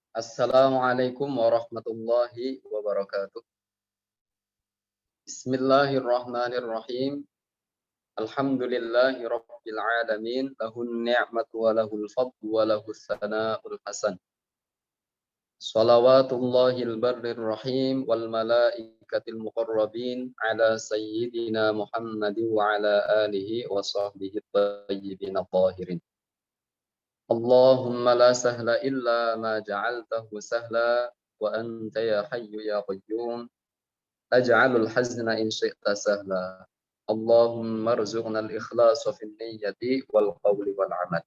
Assalamualaikum warahmatullahi wabarakatuh. Bismillahirrahmanirrahim. Alhamdulillahi rabbil alamin. Lahun ni'matu wa lahul fadlu wa lahus sana'ul hasan. Salawatullahil barrir rahim wal malaikatil muqarrabin ala sayyidina Muhammadin wa ala alihi wa sahbihi tayyibin tahirin. Allahumma la sahla illa ma ja'altahu sahla wa anta ya hayyu ya qayyum aj'alul hazna in syi'ta sahla. Allahumma rzuqna al-ikhlasa fin niyyati wal qawli wal amal.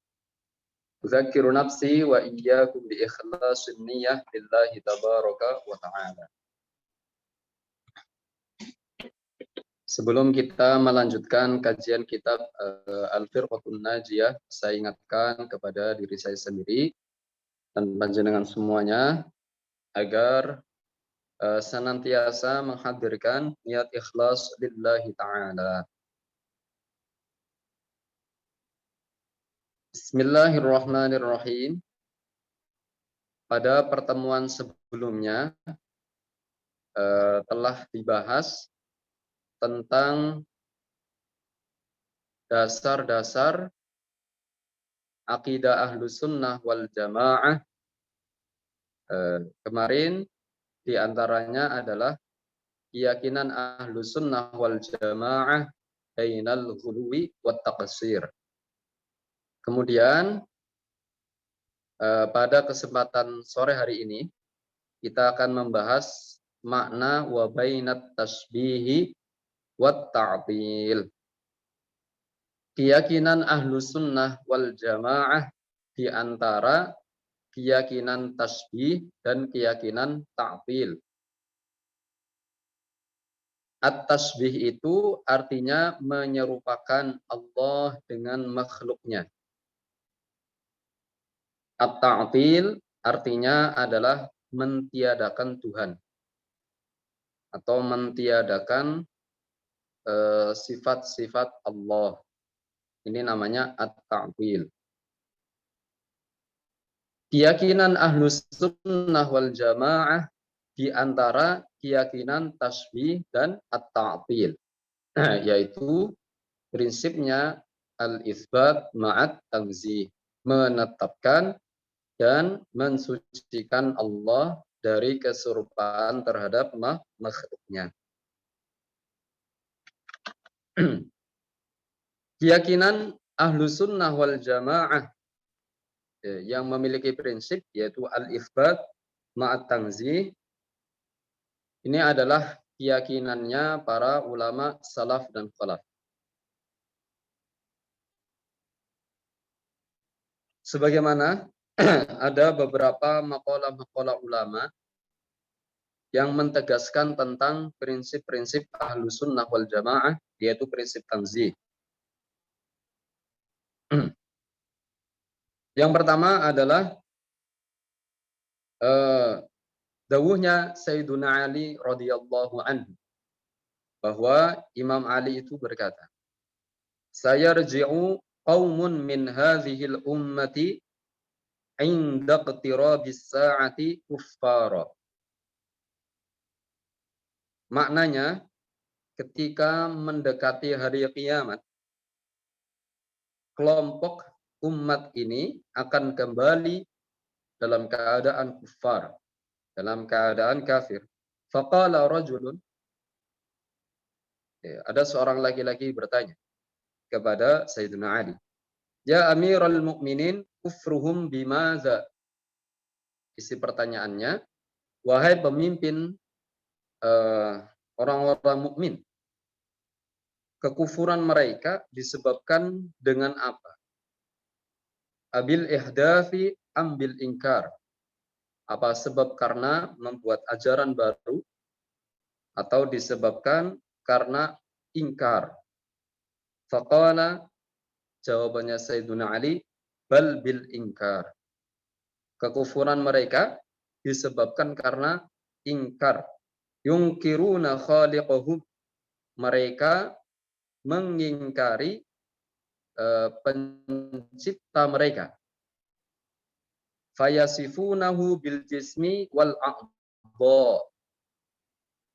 Udzakkiru nafsi wa iyyakum bi ikhlasin niyyah lillahi tabaraka wa ta'ala. Sebelum kita melanjutkan kajian kitab Al-Firqatun Najiyah, saya ingatkan kepada diri saya sendiri dan panjenengan semuanya agar senantiasa menghadirkan niat ikhlas lillahi ta'ala. Bismillahirrahmanirrahim. Pada pertemuan sebelumnya telah dibahas tentang dasar-dasar akidah Ahlus Sunnah wal Jamaah. Kemarin diantaranya adalah keyakinan Ahlus Sunnah wal Jamaah bainal ghuluwi wat taqsir. Kemudian pada kesempatan sore hari ini kita akan membahas makna wa bainat tasbihi wat ta'til. Keyakinan Ahlus Sunnah wal Jamaah di antara keyakinan tasbih dan keyakinan ta'til. At-tasbih itu artinya menyerupakan Allah dengan makhluknya. At-ta'til artinya adalah mentiadakan Tuhan atau mentiadakan sifat-sifat Allah. Ini namanya at-ta'til. Keyakinan Ahlus Sunnah wal Jamaah di antara keyakinan tasbih dan at-ta'til, yaitu prinsipnya al-itsbat ma'at tanzih, menetapkan dan mensucikan Allah dari keserupaan terhadap makhluknya. Keyakinan Ahlus Sunnah wal Jamaah yang memiliki prinsip yaitu al-itsbat ma'at tanzih, ini adalah keyakinannya para ulama salaf dan khalaf. Sebagaimana ada beberapa maqalah ulama yang mentegaskan tentang prinsip-prinsip Ahlus Sunnah wal Jamaah, yaitu prinsip tanzih. Yang pertama adalah dawuhnya Sayyiduna Ali radhiyallahu anhu, bahwa Imam Ali itu berkata, "Sayarji'u qaumun min hadhil ummati 'inda iqtirabis sa'ati kuffara." Maknanya, ketika mendekati hari kiamat, kelompok umat ini akan kembali dalam keadaan kufar, dalam keadaan kafir. Faqala rajulun, ada seorang laki-laki bertanya kepada Sayyidina Ali, "Ya Amirul Mukminin, kufruhum bimaza?" Isi pertanyaannya, wahai pemimpin orang-orang mukmin, kekufuran mereka disebabkan dengan apa? Abil ihdafi ambil ingkar. Apa sebab karena membuat ajaran baru atau disebabkan karena ingkar? Faqala, jawabannya Sayyiduna Ali, bal bil ingkar. Kekufuran mereka disebabkan karena ingkar. Yungkiruna khaliqahum, mereka mengingkari pencipta mereka. fayasifunahu bil jismi wal a'dha.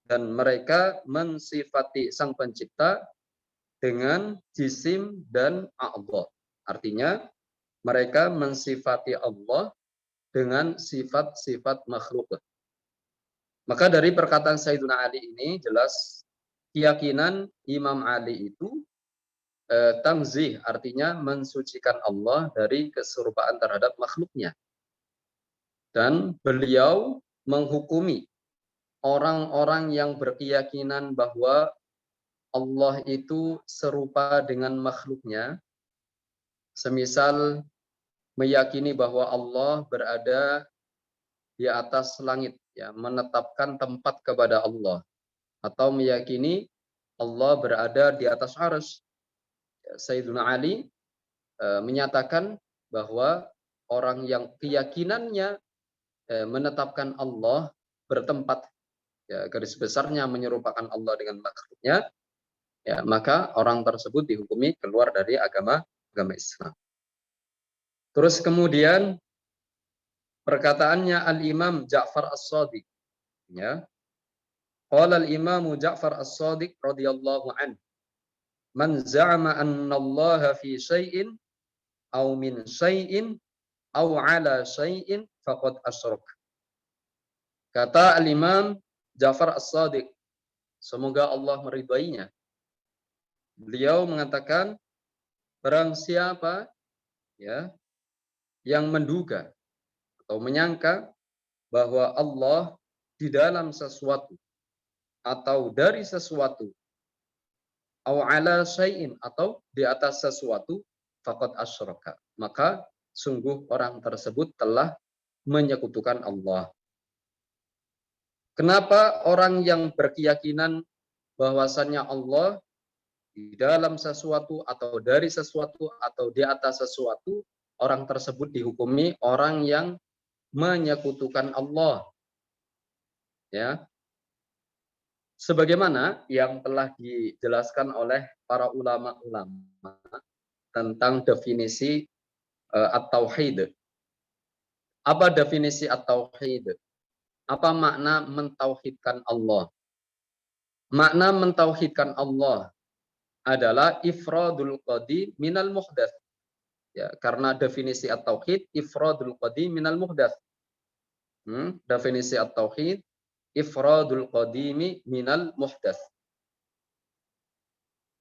Dan mereka mensifati sang pencipta dengan jisim dan a'dha. Artinya mereka mensifati Allah dengan sifat-sifat makhluk. Maka dari perkataan Sayyidina Ali ini jelas keyakinan Imam Ali itu tanzih, artinya mensucikan Allah dari keserupaan terhadap makhluknya. Dan beliau menghukumi orang-orang yang berkeyakinan bahwa Allah itu serupa dengan makhluknya, semisal meyakini bahwa Allah berada di atas langit, ya, menetapkan tempat kepada Allah, atau meyakini Allah berada di atas arsy. Sayyidina Ali menyatakan bahwa orang yang keyakinannya menetapkan Allah bertempat, ya, garis besarnya menyerupakan Allah dengan makhluknya, ya, maka orang tersebut dihukumi keluar dari agama Islam. Terus kemudian perkataannya Al-Imam Ja'far As-Shadiq, ya. Qala al-Imam Ja'far As-Shadiq radhiyallahu anhu, man za'ama anna Allah fi syai'in aw min syai'in aw ala syai'in faqad asyrak. Kata Al-Imam Ja'far As-Shadiq, semoga Allah meridainya. Beliau mengatakan, barang siapa, ya, yang menduga atau menyangka bahwa Allah di dalam sesuatu atau dari sesuatu, au ala syai'in, atau di atas sesuatu, faqad asyraka, maka sungguh orang tersebut telah menyekutukan Allah. Kenapa orang yang berkeyakinan bahwasannya Allah di dalam sesuatu atau dari sesuatu atau di atas sesuatu, orang tersebut dihukumi orang yang menyekutukan Allah, ya, sebagaimana yang telah dijelaskan oleh para ulama-ulama tentang definisi at-tauhid. Apa definisi at-tauhid? Apa makna mentauhidkan Allah? Makna mentauhidkan Allah adalah ifradul qadim minal muhdats. Ya, karena definisi at-tauhid ifradul qadim minal muhdats. Definisi at-tauhid ifradul qadimi minal muhdats.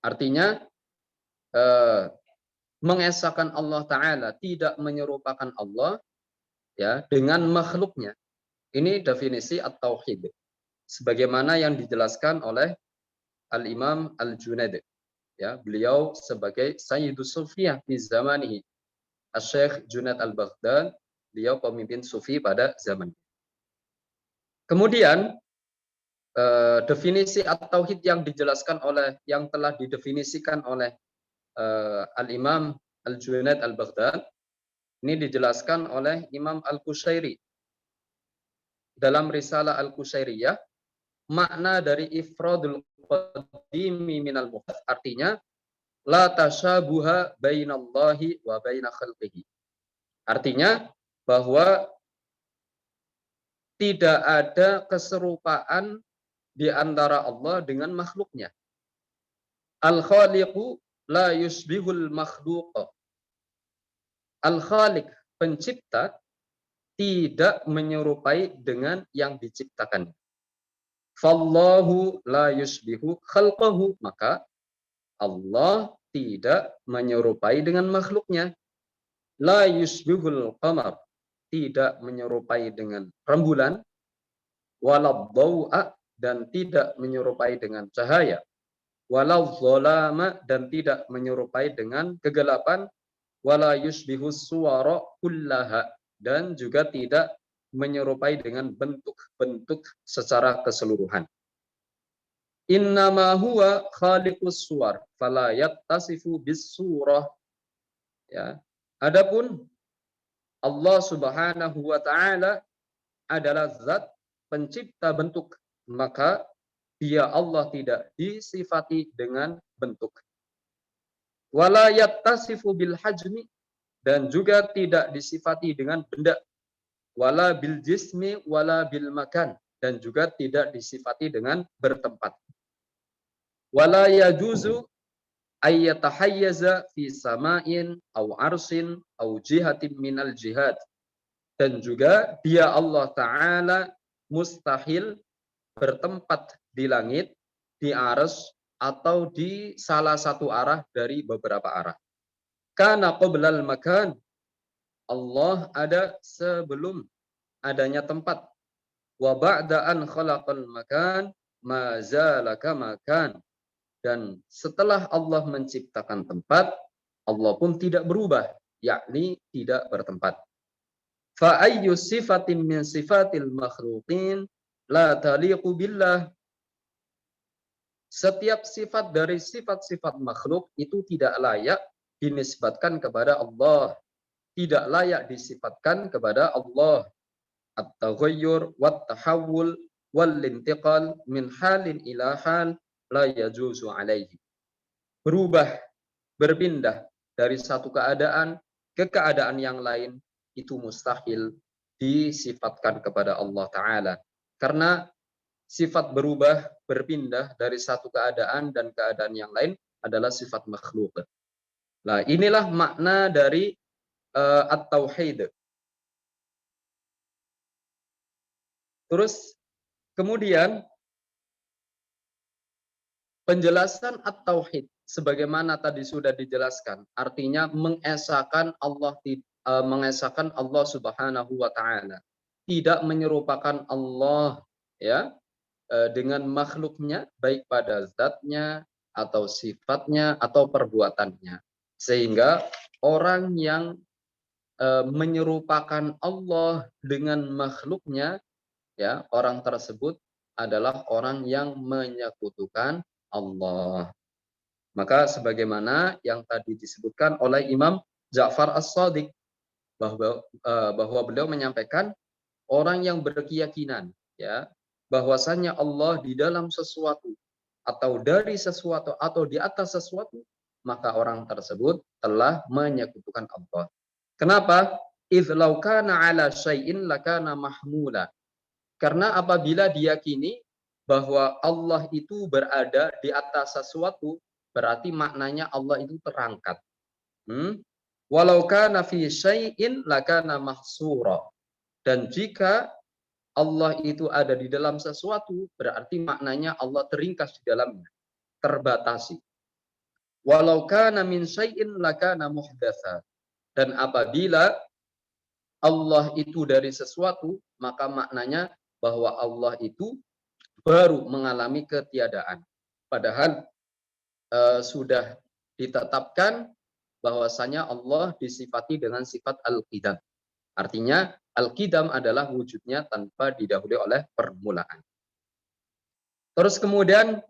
Artinya mengesahkan Allah Ta'ala, tidak menyerupakan Allah, ya, dengan makhluknya. Ini definisi at-tauhid, sebagaimana yang dijelaskan oleh Al-Imam Al-Junaid, ya, beliau sebagai Sayyidus Sufiyah di zamanihi, Asy-Syaikh Junaid Al-Baghdad, beliau pemimpin sufi pada zaman. Kemudian definisi at-tauhid yang dijelaskan oleh, yang telah didefinisikan oleh Al-Imam Al-Junaid Al-Baghdad, ini dijelaskan oleh Imam Al-Qushairi dalam Risalah Al-Qushairiyah. Makna dari ifradul qadimi minal muhdats artinya la tasyabuha bainallahi wa baina khalqihi. Artinya bahwa tidak ada keserupaan di antara Allah dengan makhluknya. Al-Khaliqu la yusbihul makhluq. Al-Khaliq, pencipta, tidak menyerupai dengan yang diciptakan. Fallahu la yusbihu khalqahu, maka Allah tidak menyerupai dengan makhluknya. La yusbihul qamar, tidak menyerupai dengan rembulan. Walad dhau'a, dan tidak menyerupai dengan cahaya. Walau zolama, dan tidak menyerupai dengan kegelapan. Wala yusbihus suwara kullaha, dan juga tidak menyerupai dengan bentuk-bentuk secara keseluruhan. Innama huwa khaliqus suwar fala yattasifu bis surah. Ya. Adapun Allah Subhanahu wa taala adalah zat pencipta bentuk, maka dia Allah tidak disifati dengan bentuk. Wala yattasifu bil hajmi, dan juga tidak disifati dengan benda. wala bil jismi wala bil makan, dan juga tidak disifati dengan bertempat. Wala yajuzu ayyatahayyaza fi sama'in au arsin au jihatin minal jihad, dan juga dia Allah Ta'ala mustahil bertempat di langit, di arsy, atau di salah satu arah dari beberapa arah. Kana qoblal makan, Allah ada sebelum adanya tempat. Wa ba'da an khalaqal makan ma zala kama kan, dan setelah Allah menciptakan tempat, Allah pun tidak berubah, yakni tidak bertempat. Fa ayyu sifatin min sifatil makhluqin la taliqu billah. Setiap sifat dari sifat-sifat makhluk itu tidak layak dinisbatkan kepada Allah, tidak layak disifatkan kepada Allah. At-taghayyur wat-tahawul wal-intiqal min halin ila hal la yajuzu alaihi. Berubah, berpindah dari satu keadaan ke keadaan yang lain itu mustahil disifatkan kepada Allah Ta'ala. Karena sifat berubah, berpindah dari satu keadaan dan keadaan yang lain adalah sifat makhluk. Nah, inilah makna dari at-tauhid. Terus kemudian penjelasan at-tauhid sebagaimana tadi sudah dijelaskan, artinya mengesahkan Allah Subhanahu wa taala, tidak menyerupakan Allah ya dengan makhluknya, baik pada zatnya atau sifatnya atau perbuatannya. Sehingga orang yang menyerupakan Allah dengan makhluknya, ya, orang tersebut adalah orang yang menyekutukan Allah. Maka sebagaimana yang tadi disebutkan oleh Imam Ja'far As-Shadiq, bahwa beliau menyampaikan orang yang berkeyakinan ya bahwasanya Allah di dalam sesuatu atau dari sesuatu atau di atas sesuatu, maka orang tersebut telah menyekutukan Allah. Kenapa? Idz law kana ala syai'in lakana mahmula. Karena apabila diyakini bahwa Allah itu berada di atas sesuatu, berarti maknanya Allah itu terangkat. Walau kana fi syai'in lakana mahsura. Dan jika Allah itu ada di dalam sesuatu, berarti maknanya Allah teringkas di dalamnya, terbatasi. Walau kana min syai'in lakana muhdatsa. Dan apabila Allah itu dari sesuatu, maka maknanya bahwa Allah itu baru mengalami ketiadaan. Padahal sudah ditetapkan bahwasanya Allah disifati dengan sifat al-qidam. Artinya al-qidam adalah wujudnya tanpa didahului oleh permulaan. Terus kemudian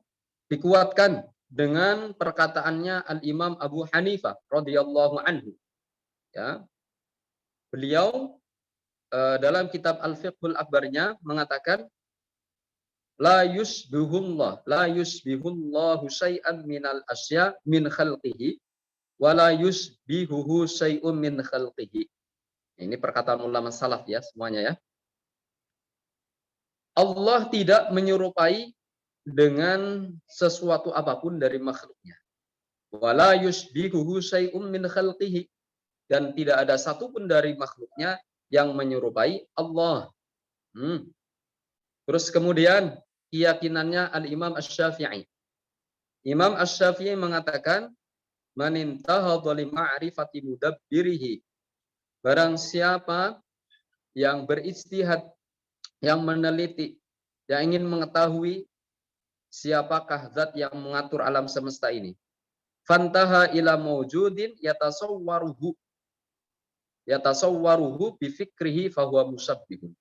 dikuatkan dengan perkataannya Al-Imam Abu Hanifah radhiyallahu anhu. Ya. Beliau dalam kitab Al-Fiqhul Akbarnya mengatakan la yusbihullahu syai'an minal asya min khalqihi wa la yusbihuhu syai'un min khalqihi. Ini perkataan ulama salaf ya semuanya ya. Allah tidak menyerupai dengan sesuatu apapun dari makhluknya. Wa la yusbihuhu syai'un min khalqihi, dan tidak ada satupun dari makhluknya yang menyerupai Allah. Terus kemudian keyakinannya Al-Imam Asy-Syafi'i. Imam Asy-Syafi'i mengatakan, man intahadha li ma'rifati mudabbirihi. Barang siapa yang berijtihad, yang meneliti, yang ingin mengetahui siapakah zat yang mengatur alam semesta ini. Fantaha ila mawjudin yatasawwaruhu bifikrihi fahuwa musabbihun.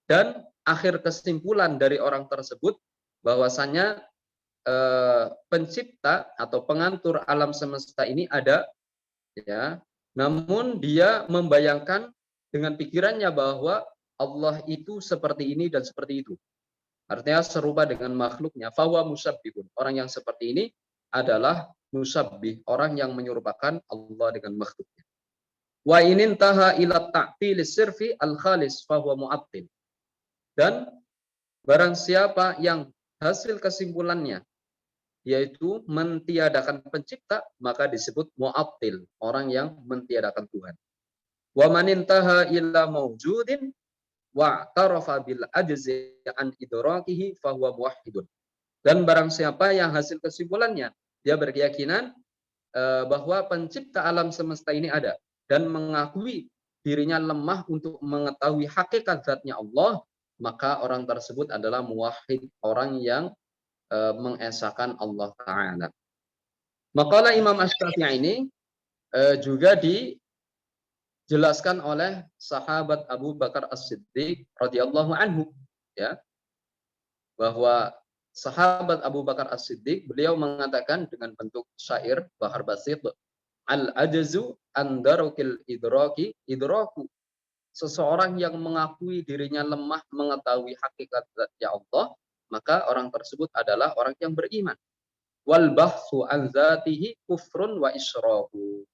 Dan akhir kesimpulan dari orang tersebut bahwasanya pencipta atau pengatur alam semesta ini ada, ya, namun dia membayangkan dengan pikirannya bahwa Allah itu seperti ini dan seperti itu. Artinya serupa dengan makhluknya. Fahuwa musabbihun. Orang yang seperti ini adalah musabbih, orang yang menyerupakan Allah dengan makhluknya. Wa inintaha ila ta'til sirfi al-khalis fahuwa mu'attil. Dan barang siapa yang hasil kesimpulannya yaitu mentiadakan pencipta, maka disebut mu'attil, orang yang mentiadakan Tuhan. Wa manintaha illa mawjudin wa tarafa bil ajzi an idrakihi fahuwa muwahhidun. Dan barang siapa yang hasil kesimpulannya dia berkeyakinan bahwa pencipta alam semesta ini ada dan mengakui dirinya lemah untuk mengetahui hakikat zatnya Allah, maka orang tersebut adalah muwahhid, orang yang mengesahkan Allah Ta'ala. Makalah Imam Asy-Syafi'i ini juga dijelaskan oleh sahabat Abu Bakar As-Siddiq radhiyallahu anhu, ya, bahwa sahabat Abu Bakar As-Siddiq beliau mengatakan dengan bentuk syair bahar basit, al-ajzu an darukil idraki idraku. Seseorang yang mengakui dirinya lemah mengetahui hakikat zatnya Allah, maka orang tersebut adalah orang yang beriman. Wal bahsu an zatihi kufrun wa isyraku.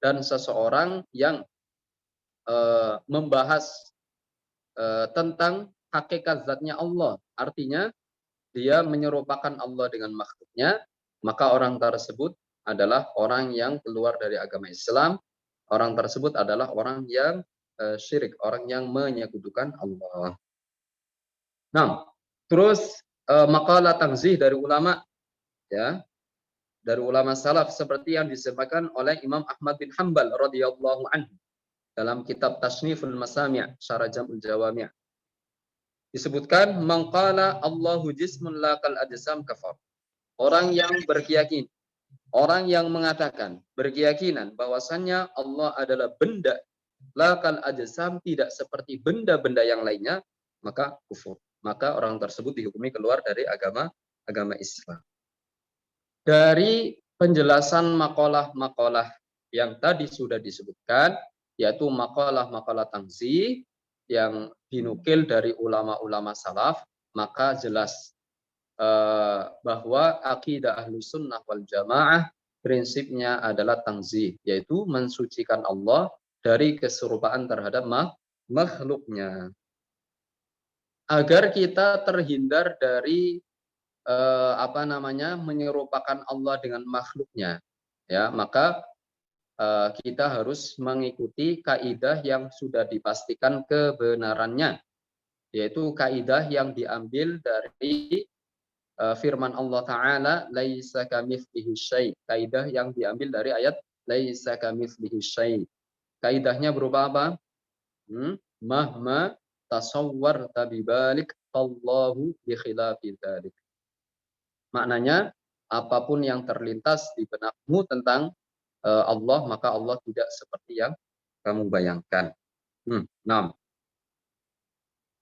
Dan seseorang yang membahas tentang hakikat zatnya Allah, artinya dia menyerupakan Allah dengan makhluknya, maka orang tersebut adalah orang yang keluar dari agama Islam. Orang tersebut adalah orang yang syirik, orang yang menyekutukan Allah. Nah, terus makalah tanzih dari ulama, ya, dari ulama salaf seperti yang disampaikan oleh Imam Ahmad bin Hanbal radhiyallahu anhu dalam kitab Tasniful Masami' Syarah Jam'ul Jawami'. Disebutkan maqala Allahu jismun la kal ajsam kafar. Orang yang berkeyakinan, orang yang mengatakan berkeyakinan bahwasannya Allah adalah benda la kal ajsam, tidak seperti benda-benda yang lainnya, maka kufur. Maka orang tersebut dihukumi keluar dari agama Islam. Dari penjelasan makalah-makalah yang tadi sudah disebutkan, yaitu makalah-makalah tanzih yang dinukil dari ulama-ulama salaf, maka jelas bahwa akidah Ahlus Sunnah wal Jamaah prinsipnya adalah tanzih, yaitu mensucikan Allah dari keserupaan terhadap makhluknya. Agar kita terhindar dari menyerupakan Allah dengan makhluknya, ya, maka kita harus mengikuti kaidah yang sudah dipastikan kebenarannya, yaitu kaidah yang diambil dari firman Allah Ta'ala, laisa kamitslihi syai'. Kaidah yang diambil dari ayat laisa kamitslihi syai'. Kaidahnya berupa apa? Mahma tasawwarta bibalik Allahu bi khilafi dzalik. Maknanya, apapun yang terlintas di benakmu tentang Allah, maka Allah tidak seperti yang kamu bayangkan.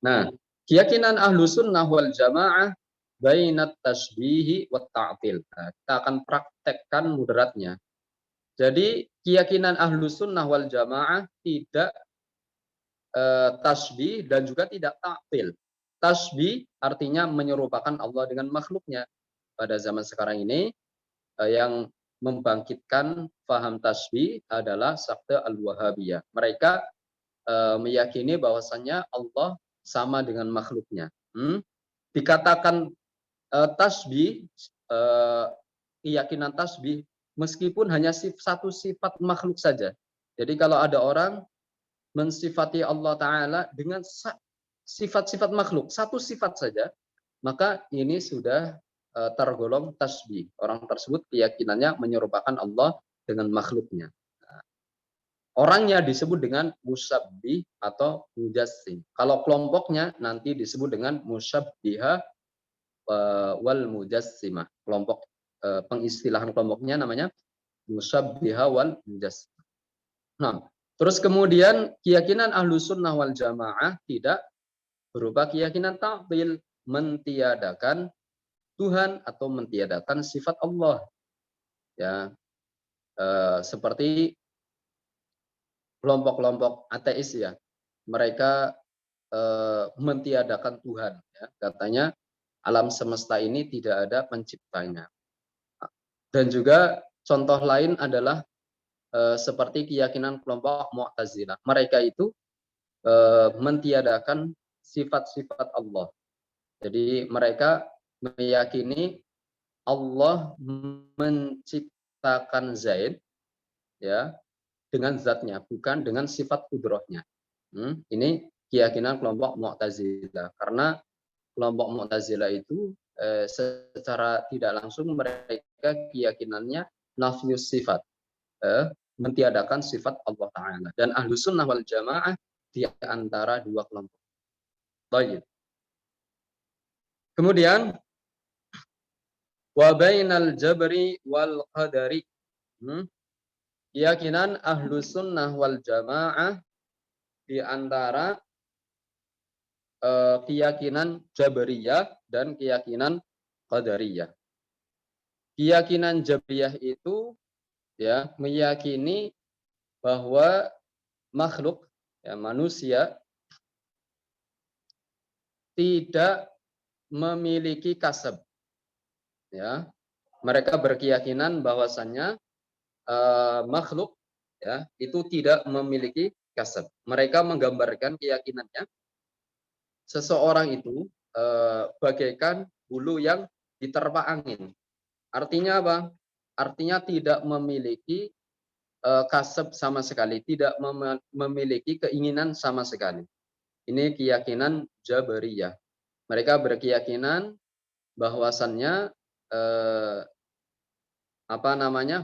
Nah, keyakinan Ahlu Sunnah wal Jamaah bainat tasbihi wat ta'til. Nah, kita akan praktekkan mudaratnya. Jadi, keyakinan Ahlu Sunnah wal Jamaah tidak tasbih dan juga tidak ta'til. Tasbih artinya menyerupakan Allah dengan makhluknya. Pada zaman sekarang ini yang membangkitkan faham tasbih adalah sekte Al-Wahabiyah. Mereka meyakini bahwasannya Allah sama dengan makhluknya. Dikatakan tasbih, keyakinan tasbih meskipun hanya satu sifat makhluk saja. Jadi kalau ada orang mensifati Allah Ta'ala dengan sifat-sifat makhluk, satu sifat saja, maka ini sudah tergolong tasbih. Orang tersebut keyakinannya menyerupakan Allah dengan makhluknya. Orangnya disebut dengan musyabbih atau mujassim. Kalau kelompoknya nanti disebut dengan musyabbiha wal mujassimah. Kelompok pengistilahan kelompoknya namanya musyabbiha wal mujassimah. Nah, terus kemudian keyakinan Ahlus Sunnah wal Jamaah tidak berupa keyakinan ta'til, mentiadakan Tuhan atau mentiadakan sifat Allah, ya, seperti kelompok-kelompok ateis, ya, mereka mentiadakan Tuhan, ya, katanya alam semesta ini tidak ada penciptanya. Dan juga contoh lain adalah seperti keyakinan kelompok Mu'tazilah. Mereka itu mentiadakan sifat-sifat Allah. Jadi mereka meyakini Allah menciptakan Zaid ya dengan zatnya, bukan dengan sifat kudrohnya. Ini keyakinan kelompok Mu'tazilah. Karena kelompok Mu'tazilah itu secara tidak langsung mereka keyakinannya nafyus sifat, mentiadakan sifat Allah Ta'ala. Dan ahlu sunnah wal jamaah di antara dua kelompok. Baik. Kemudian wa bainal jabri wal qadari. Keyakinan ahlu sunnah wal jamaah di antara keyakinan Jabariyah dan keyakinan Qadariyah. Keyakinan Jabariyah itu ya meyakini bahwa makhluk ya manusia tidak memiliki kasab. Ya, mereka berkeyakinan bahwasannya makhluk ya itu tidak memiliki kasab. Mereka menggambarkan keyakinannya seseorang itu bagaikan bulu yang diterpa angin. Artinya apa? Artinya tidak memiliki kasab sama sekali, tidak memiliki keinginan sama sekali. Ini keyakinan Jabariyah. Mereka berkeyakinan bahwasannya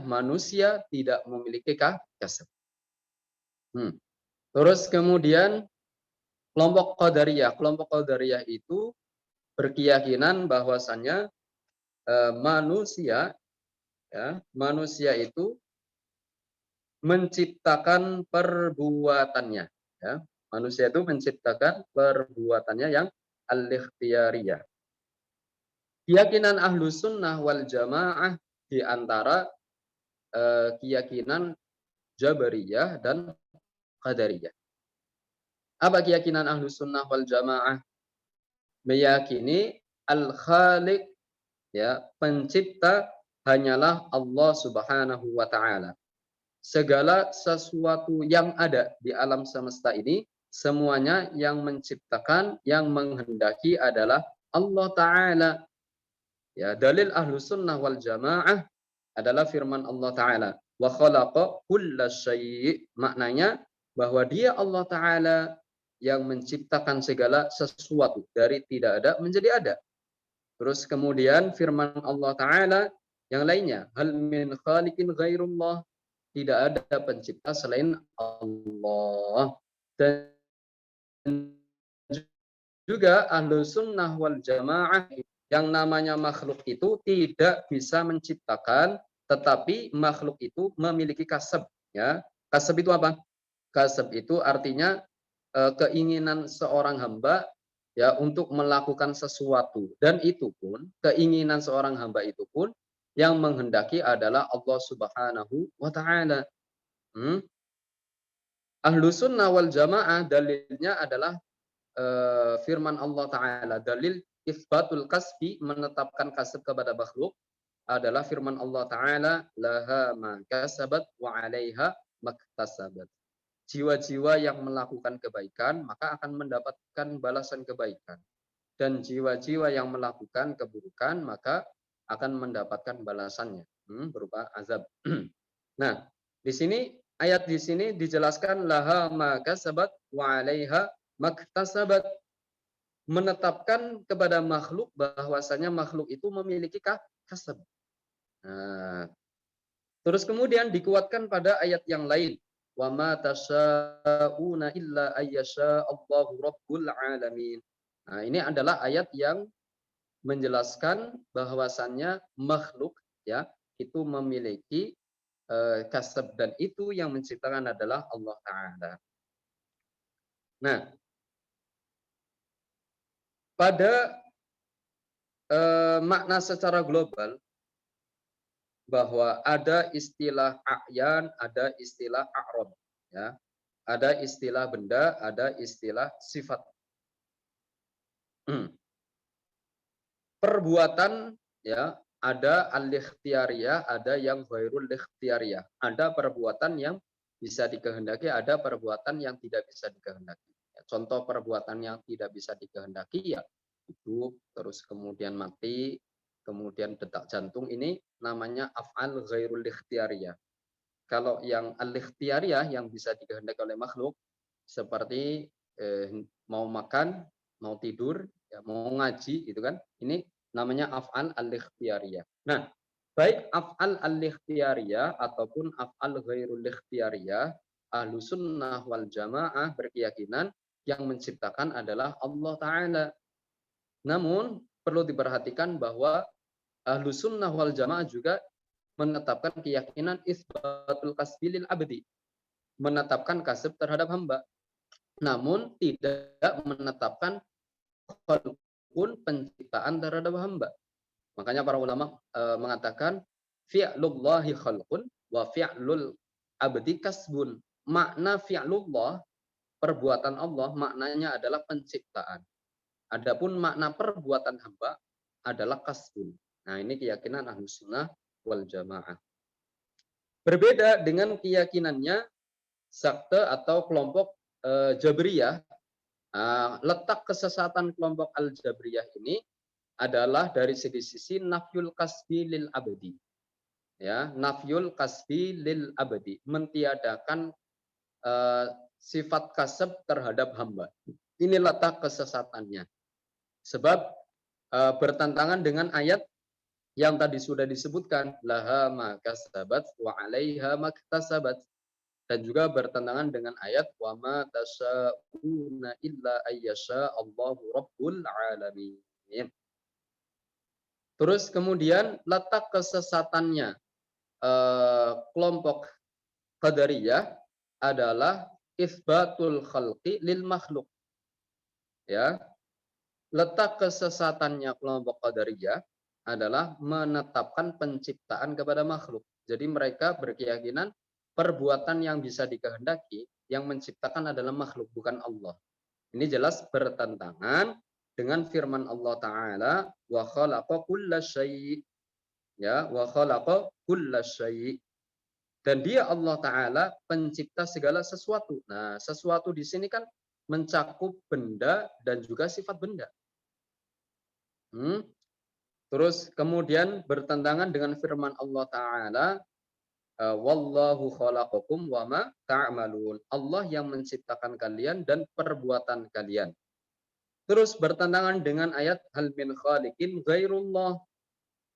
manusia tidak memiliki kasab. Terus kemudian kelompok Qadariyah itu berkeyakinan bahwasannya manusia itu menciptakan perbuatannya. Ya. Manusia itu menciptakan perbuatannya yang al-ikhtiyariyah. Keyakinan ahlu sunnah wal jamaah di antara keyakinan Jabariyah dan Qadariyah. Apa keyakinan ahlu sunnah wal jamaah? Meyakini al-khaliq ya pencipta hanyalah Allah Subhanahu wa taala. Segala sesuatu yang ada di alam semesta ini semuanya yang menciptakan, yang menghendaki adalah Allah taala. Ya, dalil ahlu sunnah wal jamaah adalah firman Allah taala, wa khalaqa kulla syai'. Maknanya bahwa dia Allah taala yang menciptakan segala sesuatu dari tidak ada menjadi ada. Terus kemudian firman Allah Ta'ala yang lainnya. Hal min khaliqin ghairullah. Tidak ada pencipta selain Allah. Dan juga ahlu sunnah wal jamaah yang namanya makhluk itu tidak bisa menciptakan, tetapi makhluk itu memiliki kasab. Ya. Kasab itu apa? Kasab itu artinya keinginan seorang hamba ya untuk melakukan sesuatu, dan itu pun keinginan seorang hamba itu pun yang menghendaki adalah Allah Subhanahu wa taala. Ahlu sunnah wal jamaah dalilnya adalah firman Allah taala. Dalil isbatul kasbi, menetapkan kasab kepada makhluk, adalah firman Allah taala, laha ma kasabat wa 'alaiha maktasabat. Jiwa-jiwa yang melakukan kebaikan maka akan mendapatkan balasan kebaikan, dan jiwa-jiwa yang melakukan keburukan maka akan mendapatkan balasannya berupa azab. Nah, di sini ayat di sini dijelaskan laha ma kasabat wa 'alaiha maktasabat, menetapkan kepada makhluk bahwasanya makhluk itu memiliki kasab. Nah, terus kemudian dikuatkan pada ayat yang lain. Wa ma tasyauna illa ayyasha Allahu rabbul alamin. Nah, ini adalah ayat yang menjelaskan bahwasannya makhluk ya itu memiliki kasab, dan itu yang menciptakan adalah Allah taala. Nah, pada makna secara global bahwa ada istilah a'yan, ada istilah a'rad, ya. Ada istilah benda, ada istilah sifat. Perbuatan ya ada al-ikhtiyariyah, ada yang ghairul ikhtiyariyah. Ada perbuatan yang bisa dikehendaki, ada perbuatan yang tidak bisa dikehendaki. Contoh perbuatan yang tidak bisa dikehendaki ya hidup, terus kemudian mati, kemudian detak jantung, ini namanya af'al ghairul ikhtiyariyah. Kalau yang al-ikhtiyariyah yang bisa dikehendaki oleh makhluk seperti mau makan, mau tidur, ya, mau ngaji gitu kan. Ini namanya af'al al-ikhtiyariyah. Nah, baik af'al al-ikhtiyariyah ataupun af'al ghairul ikhtiyariyah, ahlu sunnah wal jamaah berkeyakinan yang menciptakan adalah Allah Ta'ala. Namun, perlu diperhatikan bahwa ahlu sunnah wal jamaah juga menetapkan keyakinan isbatul kasbi lil abdi, menetapkan kasab terhadap hamba, namun tidak menetapkan khalqun, penciptaan terhadap hamba. Makanya para ulama mengatakan fi'lullahi khalqun wa fi'lul abdi kasbun. Makna fi'lullah, perbuatan Allah, maknanya adalah penciptaan. Adapun makna perbuatan hamba adalah kasbun. Nah, ini keyakinan Ahlus Sunnah wal Jamaah. Berbeda dengan keyakinannya sekte atau kelompok Jabriyah. Letak kesesatan kelompok Al-Jabriyah ini adalah dari sisi nafyul kasbi lil abdi. Ya, nafyul kasbi lil abdi, mentiadakan sifat kasab terhadap hamba. Ini letak kesesatannya. Sebab bertentangan dengan ayat yang tadi sudah disebutkan, laha ma kasabat wa 'alaiha maktasabat, dan juga bertentangan dengan ayat wa ma tasya'una illa ayyasha Allahu rabbul alamin. Terus kemudian letak kesesatannya kelompok Qadariyah adalah isbatul khalqi lil makhluk. Ya, letak kesesatannya kelompok Qadariyah adalah menetapkan penciptaan kepada makhluk. Jadi mereka berkeyakinan perbuatan yang bisa dikehendaki, yang menciptakan adalah makhluk, bukan Allah. Ini jelas bertentangan dengan firman Allah Ta'ala, wa khalaqa kulla syai'. Ya, wa khalaqa kulla syai'. Dan dia Allah Ta'ala pencipta segala sesuatu. Nah, sesuatu di sini kan mencakup benda dan juga sifat benda. Terus kemudian bertentangan dengan firman Allah Ta'ala, wallahu khalaqakum wa ma ta'malun. Allah yang menciptakan kalian dan perbuatan kalian. Terus bertentangan dengan ayat hal min khaliqin ghairullah.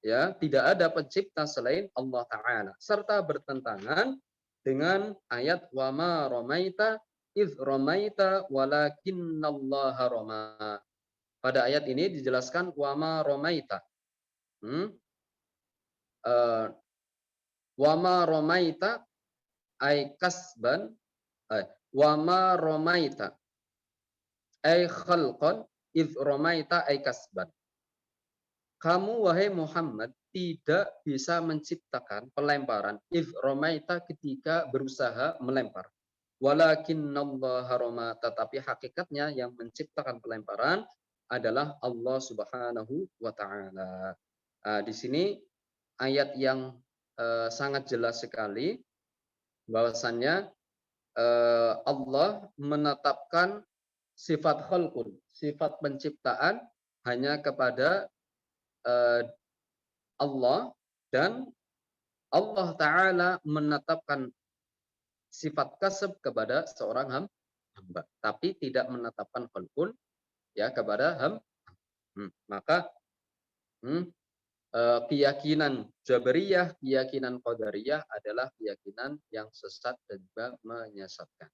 Ya, tidak ada pencipta selain Allah Ta'ala. Serta bertentangan dengan ayat wa ma ramaita iz ramaita walakinnallaha rama. Pada ayat ini dijelaskan wa ma ramaita. Wa ma ramaita ay kasban, wa ma ramaita ay khalqan iz ramaita ay kasban. Kamu wahai Muhammad tidak bisa menciptakan pelemparan iz ramaita, ketika berusaha melempar. Walakinnallaha rama, tetapi hakikatnya yang menciptakan pelemparan adalah Allah Subhanahu wa Ta'ala. Di sini ayat yang sangat jelas sekali bahwasannya Allah menetapkan sifat khalqun, sifat penciptaan hanya kepada Allah, dan Allah Ta'ala menetapkan sifat kasab kepada seorang hamba, tapi tidak menetapkan khalqun ya kepada hamba. Maka keyakinan Jabariyah, keyakinan Qadariyah adalah keyakinan yang sesat dan juga menyesatkan.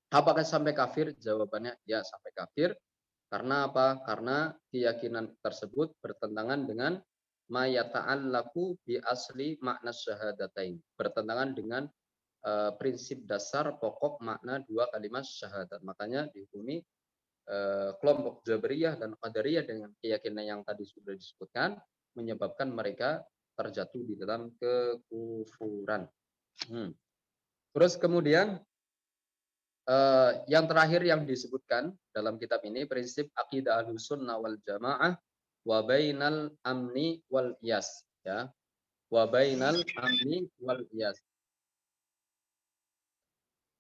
Apakah sampai kafir? Jawabannya ya, sampai kafir. Karena apa? Karena keyakinan tersebut bertentangan dengan ma yata'allaku bi asli makna syahadatain. Bertentangan dengan prinsip dasar pokok makna dua kalimat syahadat. Makanya dihukumi kelompok Jabriyah dan Qadariyah dengan keyakinan yang tadi sudah disebutkan, menyebabkan mereka terjatuh di dalam kekufuran. Terus kemudian yang terakhir yang disebutkan dalam kitab ini, prinsip akidah Ahlus Sunnah wal Jamaah wa bainal amni wal iyas, ya. Wa bainal amni wal iyas.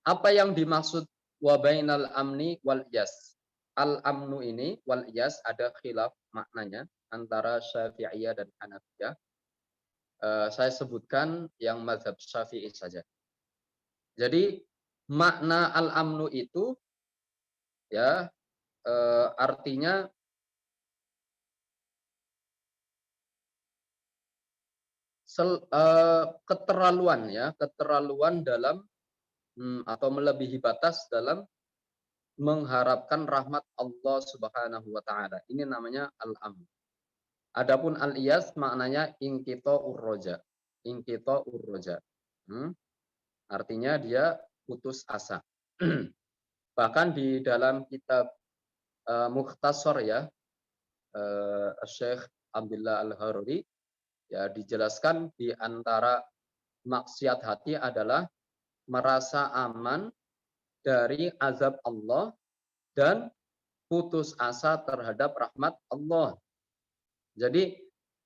Apa yang dimaksud wa bainal amni wal iyas? Al-amnu ini wal iyas ada khilaf maknanya antara Syafi'iyah dan Hanafiyah. Saya sebutkan yang mazhab Syafi'i saja. Jadi makna al-amnu itu ya artinya keterlaluan ya, keterlaluan dalam atau melebihi batas dalam mengharapkan rahmat Allah Subhanahu wa taala. Ini namanya al-amn. Adapun al-iyas maknanya inqita'ur roja. Inqita'ur roja. Artinya dia putus asa. Bahkan di dalam kitab Mukhtasar ya, Syekh Abdullah Al-Haruri ya dijelaskan di antara maksiat hati adalah merasa aman dari azab Allah dan putus asa terhadap rahmat Allah. Jadi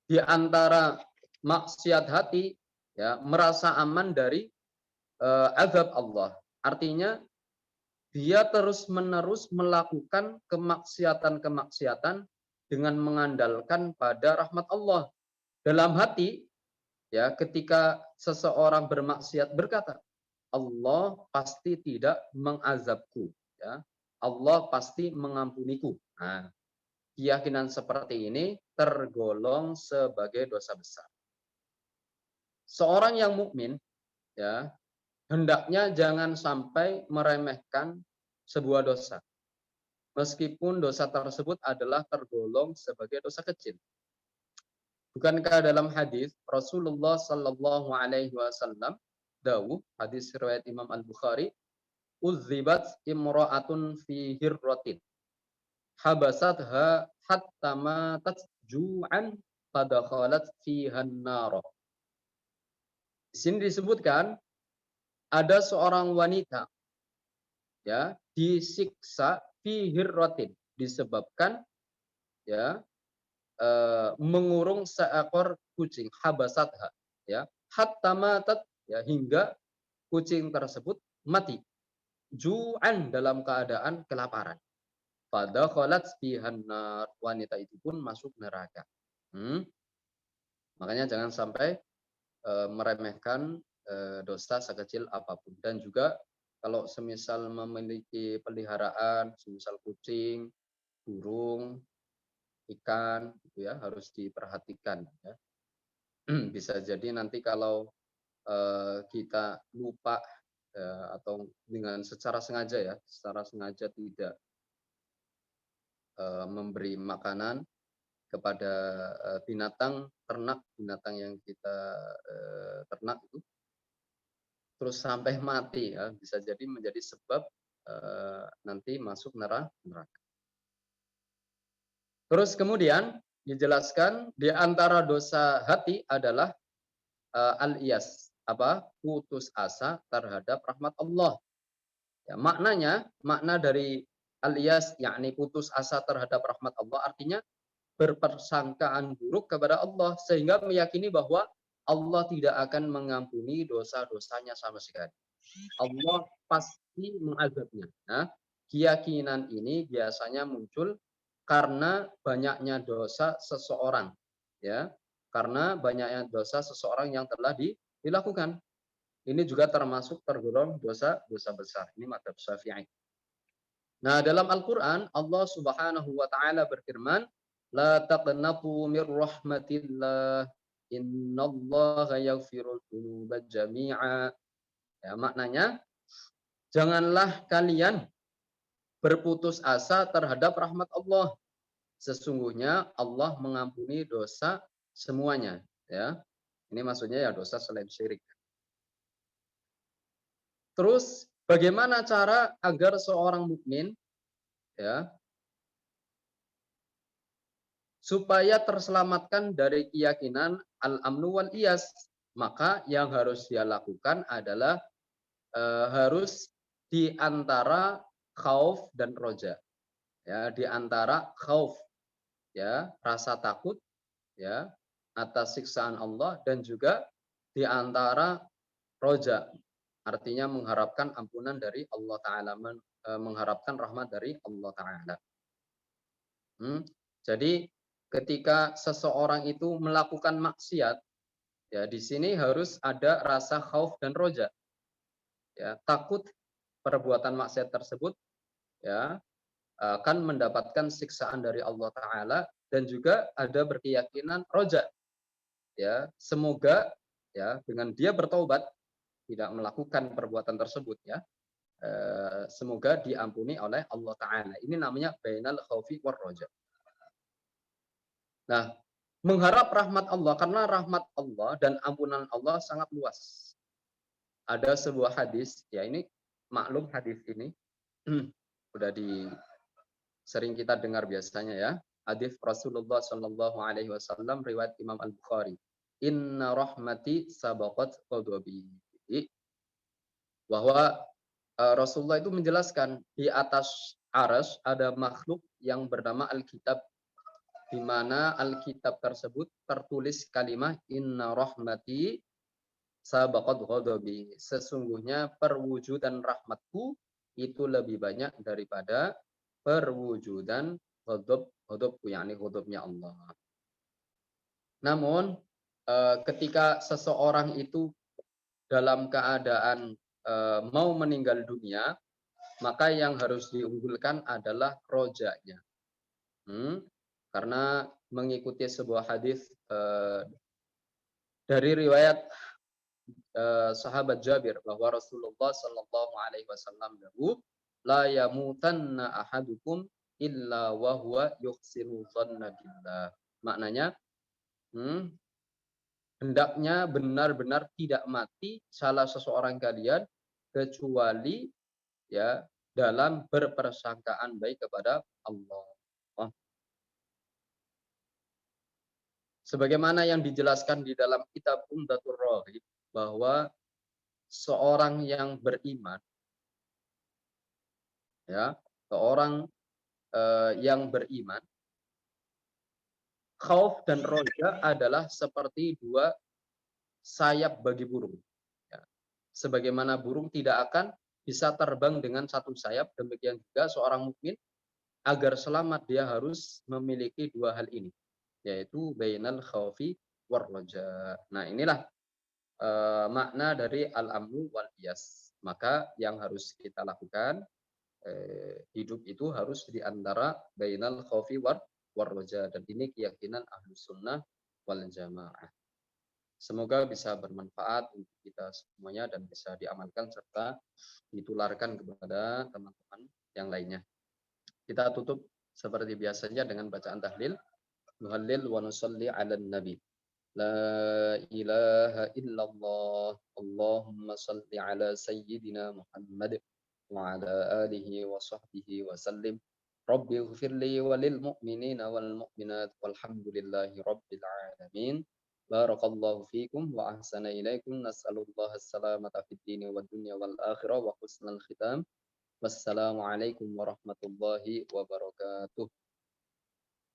di antara maksiat hati ya merasa aman dari azab Allah. Artinya dia terus-menerus melakukan kemaksiatan-kemaksiatan dengan mengandalkan pada rahmat Allah. Dalam hati ya ketika seseorang bermaksiat berkata, Allah pasti tidak mengazabku ya. Allah pasti mengampuniku. Nah, keyakinan seperti ini tergolong sebagai dosa besar. Seorang yang mukmin ya hendaknya jangan sampai meremehkan sebuah dosa. Meskipun dosa tersebut adalah tergolong sebagai dosa kecil. Bukankah dalam hadis Rasulullah Sallallahu Alaihi Wasallam dawuh, hadis riwayat Imam Al Bukhari, uzibat imra'atun fi hirratin habasatha hatta matat ju'an fadakhalat fiha an-nar. Di sini disebutkan ada seorang wanita ya disiksa fi hirratin disebabkan ya mengurung seekor kucing habasatha ya hatta matat ya hingga kucing tersebut mati ju'an dalam keadaan kelaparan. Fadakhalat fihan nar, wanita itu pun masuk neraka. Makanya jangan sampai meremehkan dosa sekecil apapun. Dan juga kalau semisal memiliki peliharaan, semisal kucing, burung, ikan, gitu ya, harus diperhatikan. Ya. Bisa jadi nanti kalau kita lupa atau dengan secara sengaja tidak memberi makanan kepada binatang binatang yang kita ternak itu, terus sampai mati ya, bisa jadi menjadi sebab nanti masuk neraka. Terus kemudian dijelaskan di antara dosa hati adalah al-iyas, putus asa terhadap rahmat Allah. Ya, makna dari al-iyas yakni putus asa terhadap rahmat Allah artinya berpersangkaan buruk kepada Allah sehingga meyakini bahwa Allah tidak akan mengampuni dosa-dosanya sama sekali. Allah pasti mengazabnya. Nah, keyakinan ini biasanya muncul karena banyaknya dosa seseorang, ya. Karena banyaknya dosa seseorang yang telah dilakukan. Ini juga termasuk tergolong dosa besar. Ini madzhab Syafi'i. Nah, dalam Al-Qur'an Allah Subhanahu wa taala berfirman, "La taqnatu mir rahmatillah, innallaha yaghfirudz dzunuba jami'a." Ya, maknanya janganlah kalian berputus asa terhadap rahmat Allah. Sesungguhnya Allah mengampuni dosa semuanya, ya. Ini maksudnya ya dosa selain syirik. Terus bagaimana cara agar seorang mukmin ya supaya terselamatkan dari keyakinan al-amnu wal iyas? Maka yang harus dia lakukan adalah harus di antara khauf dan roja. Ya, di antara khauf ya, rasa takut ya atas siksaan Allah, dan juga di antara roja, artinya mengharapkan ampunan dari Allah Ta'ala, mengharapkan rahmat dari Allah Ta'ala. Jadi ketika seseorang itu melakukan maksiat, ya di sini harus ada rasa khauf dan roja, ya, takut perbuatan maksiat tersebut ya akan mendapatkan siksaan dari Allah Ta'ala, dan juga ada berkeyakinan roja, ya semoga ya dengan dia bertobat tidak melakukan perbuatan tersebut, ya semoga diampuni oleh Allah Ta'ala. Ini namanya bainal khaufi war roja. Nah, mengharap rahmat Allah, karena rahmat Allah dan ampunan Allah sangat luas. Ada sebuah hadis, ya ini maklum hadis ini udah sering kita dengar biasanya, ya. Hadis Rasulullah Shallallahu Alaihi Wasallam riwayat Imam Al Bukhari. Inna rahmati sabaqat ghadabi. Bahwa Rasulullah itu menjelaskan di atas arsy ada makhluk yang bernama Alkitab, di mana Alkitab tersebut tertulis kalimat inna rahmati sabaqat ghadabi. Sesungguhnya perwujudan rahmatku itu lebih banyak daripada perwujudan ghadabku, yakni ghadabnya Allah. Namun ketika seseorang itu dalam keadaan mau meninggal dunia, maka yang harus diunggulkan adalah rojanya. Karena mengikuti sebuah hadis dari riwayat sahabat Jabir, bahwa Rasulullah Shallallahu Alaihi Wasallam dahulu la yamutanna ahadukum illa wa huwa yuhsinu dhanna billah. Maknanya, hendaknya benar-benar tidak mati salah seseorang kalian kecuali ya dalam berpersangkaan baik kepada Allah. Sebagaimana yang dijelaskan di dalam kitab Umdatur Raghib, bahwa seorang yang beriman, ya, seorang yang beriman, khauf dan roja adalah seperti dua sayap bagi burung. Ya. Sebagaimana burung tidak akan bisa terbang dengan satu sayap, demikian juga seorang mukmin agar selamat dia harus memiliki dua hal ini, yaitu bainal khaufi war roja. Nah, inilah makna dari al-amnu wal iyas. Maka yang harus kita lakukan, hidup itu harus di antara bainal khaufi war roja, dan ini keyakinan Ahlus Sunnah wal Jamaah. Semoga bisa bermanfaat untuk kita semuanya dan bisa diamalkan serta ditularkan kepada teman-teman yang lainnya. Kita tutup seperti biasanya dengan bacaan tahlil. Nuhallil wa nusalli ala nabi. La ilaha illallah. Allahumma salli ala sayyidina Muhammad wa ala alihi wa sahbihi wa sallim. Rabbi ighfirli walil mu'minina wal mu'minat walhamdulillahi rabbil alamin. Barakallahu fikum wa ahsana ilaikum. Nas'alullaha as-salamata fid dini wad dunya wal akhirah wa husnal khitam. Wassalamualaikum warahmatullahi wabarakatuh.